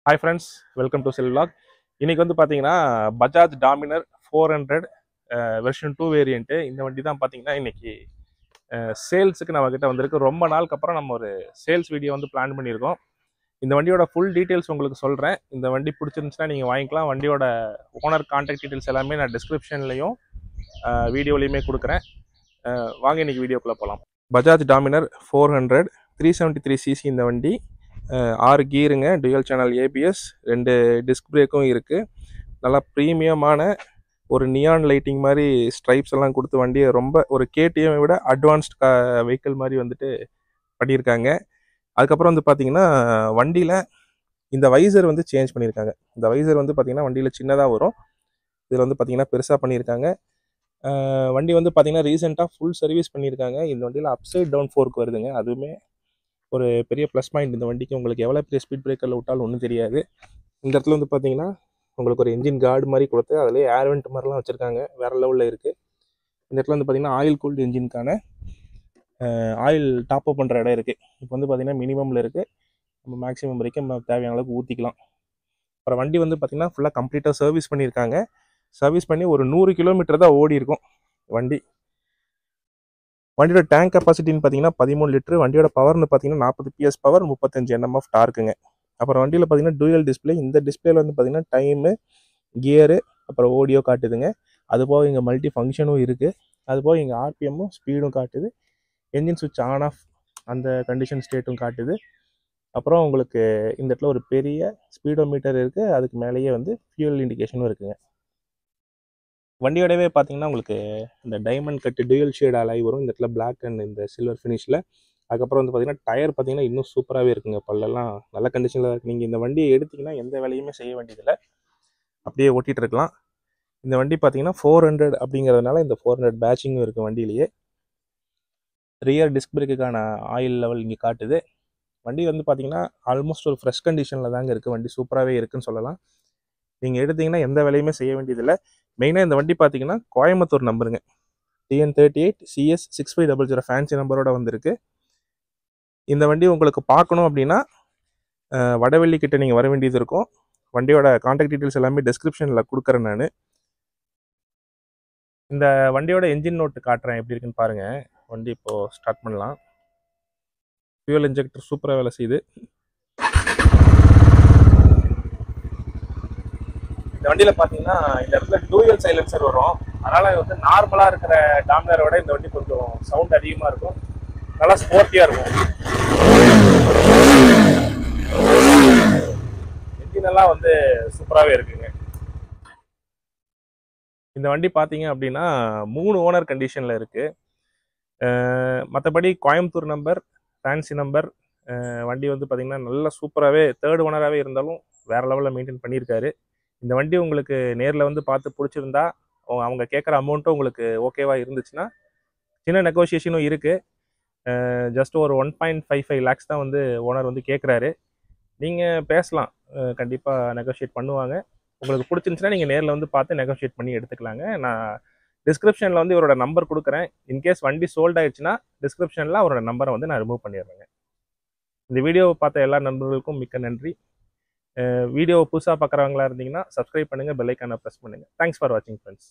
Hi friends, welcome to Silvlog. இன்னைக்கு வந்து பாத்தீங்கன்னா பஜாஜ் டாமினர் 400 வெர்ஷன் 2 வேரியன்ட். இந்த வண்டி தான் பாத்தீங்கன்னா இன்னைக்கு சேல்ஸுக்கு நம்ம கிட்ட வந்திருக்கு. ரொம்ப நாளுக்கு அப்புறம் நம்ம ஒரு சேல்ஸ் வீடியோ வந்து பிளான் பண்ணியிருக்கோம். இந்த வண்டியோட ஃபுல் டீட்டெயில்ஸ் உங்களுக்கு சொல்றேன். இந்த வண்டி பிடிச்சிருந்துச்சுன்னா நீங்க வாங்கிக்கலாம். வண்டியோட ஓனர் கான்டாக்ட் டீட்டெயில்ஸ் எல்லாமே நான் டிஸ்கிரிப்ஷன்லையும் வீடியோலையுமே கொடுக்குறேன். வாங்க இன்னைக்கு வீடியோக்குள்ள போகலாம். பஜாஜ் டாமினர் 400 373 சிசி இந்த வண்டி. 6 கீருங்க, டுயல் சேனல் ஏபிஎஸ், 2 டிஸ்க் பிரேக்கும் இருக்குது. நல்லா ப்ரீமியமான ஒரு நியான் லைட்டிங் மாதிரி ஸ்ட்ரைப்ஸ் எல்லாம் கொடுத்து வண்டியை ரொம்ப ஒரு கேடிஎம் விட அட்வான்ஸ்ட் வெஹிக்கிள் மாதிரி வந்துட்டு பண்ணியிருக்காங்க. அதுக்கப்புறம் வந்து பார்த்தீங்கன்னா வண்டியில் இந்த வைசர் வந்து சேஞ்ச் பண்ணியிருக்காங்க. இந்த வைசர் வந்து பார்த்தீங்கன்னா வண்டியில் சின்னதாக வரும், இதில் வந்து பார்த்தீங்கன்னா பெருசாக பண்ணியிருக்காங்க. வண்டி வந்து பார்த்தீங்கன்னா ரீசெண்டாக ஃபுல் சர்வீஸ் பண்ணியிருக்காங்க. இந்த வண்டியில் அப்சைட் டவுன் ஃபோர்க் வருதுங்க, அதுவுமே ஒரு பெரிய ப்ளஸ் பாயிண்ட். இந்த வண்டிக்கு உங்களுக்கு எவ்வளோ பெரிய ஸ்பீட் பிரேக்கரில் விட்டாலும் ஒன்றும் தெரியாது. இந்த இடத்துல வந்து பார்த்தீங்கன்னா உங்களுக்கு ஒரு என்ஜின் கார்டு மாதிரி கொடுத்து அதிலே ஏர் வெண்ட் மாதிரிலாம் வச்சுருக்காங்க, வேறு லெவலில் இருக்குது. இந்த இடத்துல வந்து பார்த்தீங்கன்னா ஆயில் கூல்டு என்ஜினுக்கான ஆயில் டாப் அப் பண்ணுற இடம் இருக்குது. இப்போ வந்து பார்த்தீங்கன்னா மினிமமில் இருக்குது, நம்ம மேக்ஸிமம் வரைக்கும் நம்ம தேவையான அளவுக்கு ஊற்றிக்கலாம். அப்புறம் வண்டி வந்து பார்த்தீங்கன்னா ஃபுல்லாக கம்ப்ளீட்டாக சர்வீஸ் பண்ணியிருக்காங்க. சர்வீஸ் பண்ணி ஒரு 100 கிலோமீட்டர் தான் ஓடி இருக்கும் வண்டி. வண்டியோட டேங்க் கெப்பாசிட்டின்னு பார்த்தீங்கன்னா 13 லிட்டரு. வண்டியோட பவர்னு பார்த்தீங்கன்னா 40 பிஎஸ் பவர், 35 Nm டார்க்குங்க. அப்புறம் வண்டியில் பார்த்தீங்கன்னா டூயல் டிஸ்பிளே. இந்த டிஸ்பிளேல வந்து பார்த்தீங்கன்னா டைமு, கியரு, அப்புறம் ஆடியோ காட்டுதுங்க. அதுபோக இங்கே மல்டி ஃபங்க்ஷனும் இருக்குது. அதுபோக இங்கே ஆர்பிஎம்மும் ஸ்பீடும் காட்டுது. என்ஜின் சுவிட்ச் ஆன் ஆஃப் அந்த கண்டிஷன் ஸ்டேட்டும் காட்டுது. அப்புறம் உங்களுக்கு இந்த இடத்துல ஒரு பெரிய ஸ்பீடோ மீட்டர் இருக்குது, அதுக்கு மேலேயே வந்து ஃபியூல் இண்டிகேஷனும் இருக்குங்க. வண்டியோடவே பார்த்தீங்கன்னா உங்களுக்கு இந்த டைமண்ட் கட்டு டூயல் ஷேட் அலாய் வரும். இந்த இடத்துல பிளாக் அண்ட் இந்த சில்வர் ஃபினிஷில். அதுக்கப்புறம் வந்து பார்த்தீங்கன்னா டயர் பார்த்தீங்கன்னா இன்னும் சூப்பராகவே இருக்குங்க, பல்லெல்லாம் நல்ல கண்டிஷனில் இருக்குது. நீங்கள் இந்த வண்டியை எடுத்திங்கன்னா எந்த வேலையுமே செய்ய வேண்டியதில்லை, அப்படியே ஓட்டிகிட்டு இருக்கலாம். இந்த வண்டி பார்த்தீங்கன்னா 400 அப்படிங்கிறதுனால இந்த 400 பேட்சிங்கும் இருக்குது வண்டியிலேயே. ரியர் டிஸ்க் பிரேக்குக்கான ஆயில் லெவல் இங்கே காட்டுது. வண்டி வந்து பார்த்தீங்கன்னா ஆல்மோஸ்ட் ஒரு ஃப்ரெஷ் கண்டிஷனில் தாங்க இருக்குது. வண்டி சூப்பராகவே இருக்குதுன்னு சொல்லலாம். நீங்கள் எடுத்திங்கன்னா எந்த வேலையுமே செய்ய வேண்டியதில்லை. மெயினாக இந்த வண்டி பார்த்தீங்கன்னா கோயம்புத்தூர் நம்பருங்க, TN38 CS 6500 ஃபேன்சி நம்பரோட வந்திருக்கு. இந்த வண்டி உங்களுக்கு பார்க்கணும் அப்படின்னா வடவள்ளி கிட்ட நீங்கள் வர வேண்டியது இருக்கும். வண்டியோட கான்டாக்ட் டீட்டெயில்ஸ் எல்லாமே டிஸ்கிரிப்ஷனில் கொடுக்குறேன் நான். இந்த வண்டியோட என்ஜின் நோட்டு காட்டுறேன், எப்படி இருக்குன்னு பாருங்கள். வண்டி இப்போது ஸ்டார்ட் பண்ணலாம். ஃபியூல் இன்ஜெக்டர் சூப்பராக வேலை செய்யுது. இந்த வண்டியில் பார்த்தீங்கன்னா இந்த இடத்துல டூயல் சைலன்சர் வரும். அதனால் வந்து நார்மலாக இருக்கிற டாமினரோட இந்த வண்டி கொஞ்சம் சவுண்ட் அதிகமாக இருக்கும், நல்லா ஸ்போர்ட்டியாக இருக்கும். என்ஜின் எல்லாம் வந்து சூப்பராகவே இருக்குங்க. இந்த வண்டி பார்த்தீங்க அப்படின்னா 3 ஓனர் கண்டிஷனில் இருக்குது. மற்றபடி கோயம்புத்தூர் நம்பர், ஃபேன்சி நம்பர். வண்டி வந்து பார்த்தீங்கன்னா நல்லா சூப்பராகவே தேர்ட் ஓனராகவே இருந்தாலும் வேறு லெவலில் மெயின்டைன் பண்ணியிருக்காரு. இந்த வண்டி உங்களுக்கு நேரில் வந்து பார்த்து பிடிச்சிருந்தா அவங்க கேட்குற அமௌண்ட்டும் உங்களுக்கு ஓகேவாக இருந்துச்சுன்னா சின்ன நெகோசியேஷனும் இருக்குது. ஜஸ்ட் ஒரு 1.55 lakhs தான் வந்து ஓனர் வந்து கேட்குறாரு. நீங்கள் பேசலாம், கண்டிப்பாக நெகோஷியேட் பண்ணுவாங்க. உங்களுக்கு பிடிச்சிருந்துச்சுன்னா நீங்கள் நேரில் வந்து பார்த்து நெகோஷியேட் பண்ணி எடுத்துக்கலாங்க. நான் டிஸ்கிரிப்ஷனில் வந்து இவரோட நம்பர் கொடுக்குறேன். இன்கேஸ் வண்டி சோல்ட் ஆயிடுச்சுன்னா டிஸ்கிரிப்ஷனில் அவரோட நம்பரை வந்து நான் ரிமூவ் பண்ணிடுறேங்க. இந்த வீடியோவை பார்த்த எல்லா நண்பர்களுக்கும் மிக்க நன்றி. வீடியோவை புதுசாக பார்க்குறவங்களா இருந்தீங்கன்னா சப்ஸ்கிரைப் பண்ணுங்கள், பெல் ஐக்கானை ப்ரெஸ் பண்ணுங்கள். தேங்க்ஸ் ஃபார் வாட்சிங் ஃப்ரெண்ட்ஸ்.